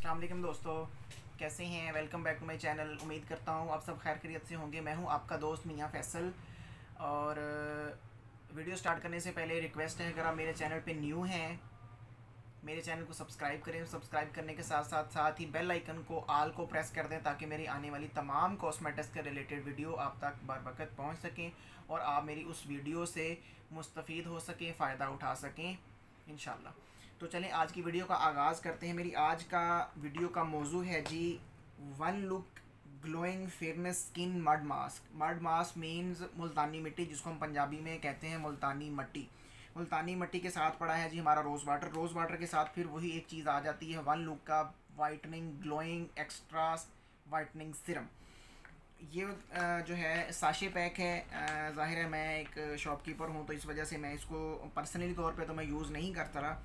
अस्सलाम वालेकुम दोस्तों, कैसे हैं। Welcome back to my channel. उम्मीद करता हूँ आप सब खैर खैरियत से होंगे। मैं हूँ आपका दोस्त मियाँ फैसल। और वीडियो स्टार्ट करने से पहले रिक्वेस्ट है, अगर आप मेरे चैनल पे न्यू हैं मेरे चैनल को सब्सक्राइब करें। सब्सक्राइब करने के साथ ही बेल आइकन को आल को प्रेस कर दें, ताकि मेरी आने वाली तमाम कॉस्मेटिक्स के रिलेटेड वीडियो आप तक बर वक्त पहुँच सकें और आप मेरी उस वीडियो से मुस्तफ़ीद हो सकें, फ़ायदा उठा सकें इंशाल्लाह। तो चलें आज की वीडियो का आगाज़ करते हैं। मेरी आज का वीडियो का मौजू है जी, one look glowing fairness skin mud mask. Mud mask means मुल्तानी मिट्टी, जिसको हम पंजाबी में कहते हैं मुल्तानी मट्टी। मुल्तानी मट्टी के साथ पड़ा है जी हमारा रोज़ वाटर। रोज़ वाटर के साथ फिर वही एक चीज़ आ जाती है, वन लुक का whitening glowing extra whitening Siram. ये जो है साशे पैक है। ज़ाहिर है मैं एक शॉपकीपर हूँ, तो इस वजह से मैं इसको पर्सनली तौर पे तो मैं यूज़ नहीं कर रहा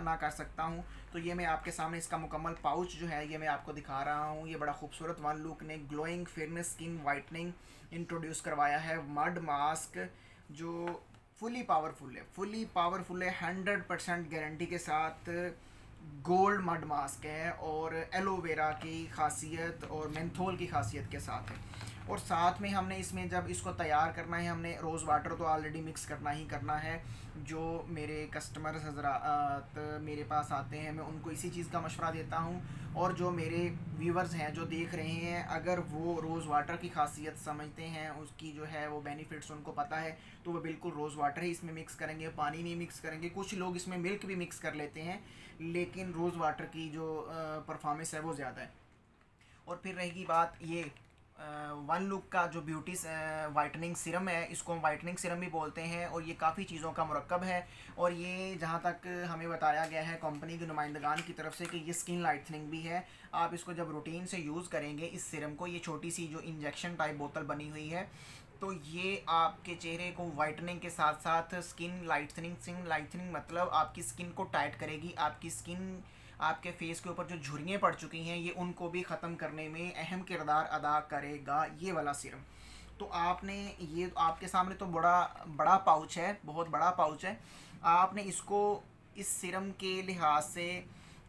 ना कर सकता हूँ। तो ये मैं आपके सामने इसका मुकम्मल पाउच जो है ये मैं आपको दिखा रहा हूँ। ये बड़ा खूबसूरत वन लुक ने glowing fairness skin whitening introduce करवाया है। मड मास्क जो फुली पावरफुल है 100% गारंटी के साथ। गोल्ड मड मास्क है और एलोवेरा की खासियत और मेंथोल की खासियत के साथ है। और साथ में हमने इसमें जब इसको तैयार करना है, हमने रोज़ वाटर तो ऑलरेडी मिक्स करना ही करना है। जो मेरे कस्टमर्स हजरात मेरे पास आते हैं, मैं उनको इसी चीज़ का मशवरा देता हूँ। और जो मेरे व्यूवर्स हैं जो देख रहे हैं, अगर वो रोज़ वाटर की खासियत समझते हैं, उसकी जो है वो बेनिफिट्स उनको पता है, तो वो बिल्कुल रोज़ वाटर ही इसमें मिक्स करेंगे, पानी नहीं मिक्स करेंगे। कुछ लोग इसमें मिल्क भी मिक्स कर लेते हैं, लेकिन रोज़ वाटर की जो परफॉर्मेंस है वो ज़्यादा है। और फिर रहेगी बात ये वन लुक का जो ब्यूटी वाइटनिंग सिरम है, इसको हम वाइटनिंग सिरम भी बोलते हैं। और ये काफ़ी चीज़ों का मुरक्कब है। और ये जहाँ तक हमें बताया गया है कंपनी के नुमाइंदगान की तरफ से कि ये स्किन लाइटनिंग भी है। आप इसको जब रूटीन से यूज़ करेंगे इस सिरम को, ये छोटी सी जो इंजेक्शन टाइप बोतल बनी हुई है, तो ये आपके चेहरे को वाइटनिंग के साथ साथ स्किन लाइटनिंग मतलब आपकी स्किन को टाइट करेगी। आपकी स्किन, आपके फेस के ऊपर जो झुर्रियाँ पड़ चुकी हैं, ये उनको भी ख़त्म करने में अहम किरदार अदा करेगा ये वाला सीरम। तो आपने ये आपके सामने तो बड़ा पाउच है, बहुत बड़ा पाउच है। आपने इसको इस सीरम के लिहाज से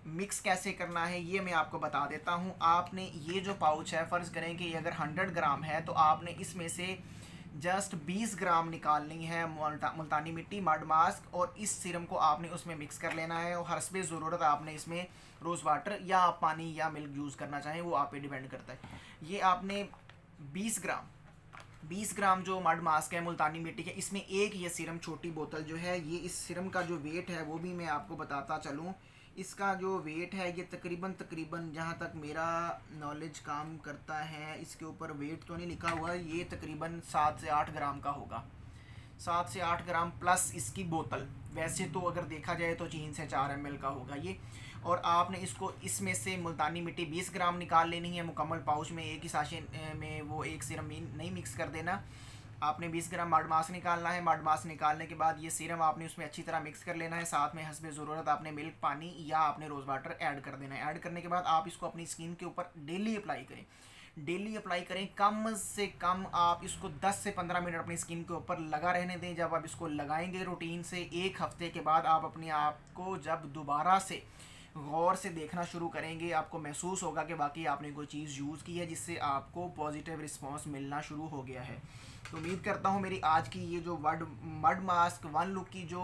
मिक्स कैसे करना है ये मैं आपको बता देता हूँ। आपने ये जो पाउच है, फ़र्ज़ करें कि ये अगर 100 ग्राम है, तो आपने इसमें से जस्ट 20 ग्राम निकालनी है मुल्तानी मिट्टी मड मास्क, और इस सीरम को आपने उसमें मिक्स कर लेना है। और हस्बे ज़रूरत आपने इसमें रोज़ वाटर या आप पानी या मिल्क यूज़ करना चाहें, वो आप पे डिपेंड करता है। ये आपने 20 ग्राम जो मड मास्क है मुल्तानी मिट्टी के, इसमें एक ये सीरम छोटी बोतल जो है, ये इस सीरम का जो वेट है वो भी मैं आपको बताता चलूँ। इसका जो वेट है ये तकरीबन जहाँ तक मेरा नॉलेज काम करता है, इसके ऊपर वेट तो नहीं लिखा हुआ, ये तकरीबन 7 से 8 ग्राम का होगा। 7 से 8 ग्राम प्लस इसकी बोतल। वैसे तो अगर देखा जाए तो 3 से 4 ml का होगा ये। और आपने इसको इसमें से मुल्तानी मिट्टी 20 ग्राम निकाल लेनी है मुकम्मल पाउच में। एक ही साशे में वो एक सीरम नहीं मिक्स कर देना। आपने 20 ग्राम मड मास्क निकालना है। मड मास्क निकालने के बाद ये सीरम आपने उसमें अच्छी तरह मिक्स कर लेना है। साथ में हस्बे ज़रूरत आपने मिल्क, पानी या आपने रोज़ वाटर ऐड कर देना है। ऐड करने के बाद आप इसको अपनी स्किन के ऊपर डेली अप्लाई करें। कम से कम आप इसको 10 से 15 मिनट अपनी स्किन के ऊपर लगा रहने दें। जब आप इसको लगाएंगे रूटीन से, एक हफ्ते के बाद आप अपने आप को जब दोबारा से गौर से देखना शुरू करेंगे, आपको महसूस होगा कि बाकी आपने कोई चीज़ यूज़ की है जिससे आपको पॉजिटिव रिस्पांस मिलना शुरू हो गया है। तो उम्मीद करता हूँ मेरी आज की ये जो मड मास्क वन लुक की जो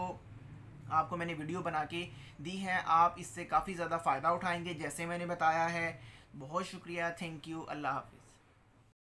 आपको मैंने वीडियो बना के दी है, आप इससे काफ़ी ज़्यादा फ़ायदा उठाएंगे जैसे मैंने बताया है। बहुत शुक्रिया, थैंक यू, अल्लाह हाफ़िज़।